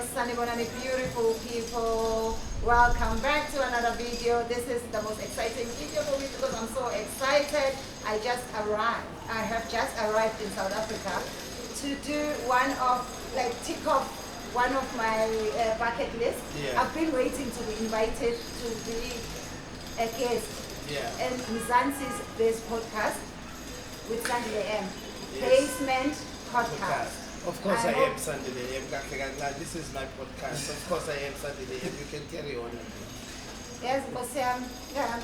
Sanibonani, beautiful people. Welcome back to another video. This is the most exciting video for me because I'm so excited. I have just arrived in South Africa to do tick off one of my bucket list. Yeah. I've been waiting to be invited to be a guest in Mzansi's Base podcast with Sandile M. Basement podcast. Of course I am Sandile. This is my podcast. Of course I am Sandile. You can carry on. Yes, because I'm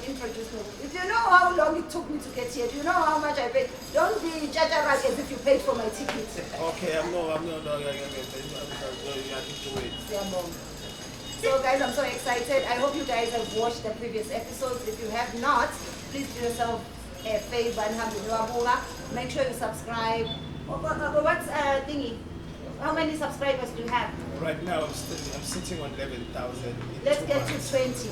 introduced. If you know how long it took me to get here, do you know how much I paid? Don't be judging as if you paid for my ticket. Okay, I'm not. You have to wait. So guys, I'm so excited. I hope you guys have watched the previous episodes. If you have not, please do yourself a favor and make sure you subscribe. What's thingy? How many subscribers do you have? Right now, I'm sitting on 11,000. Let's get to 20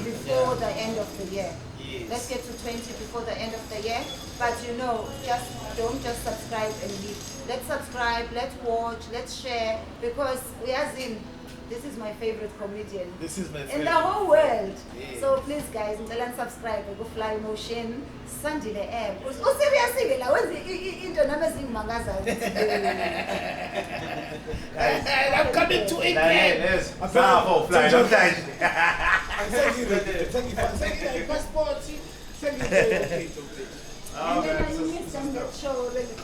before the end of the year. Yes. Let's get to 20 before the end of the year. But don't just subscribe and leave. Let's subscribe, let's watch, let's share, because this is my favorite comedian. This is my favorite. In the whole world. Yeah. So please guys, subscribe. Go Fly Motion, Sandile M. Oh seriously, I'm coming to England. And then I missed them that show already.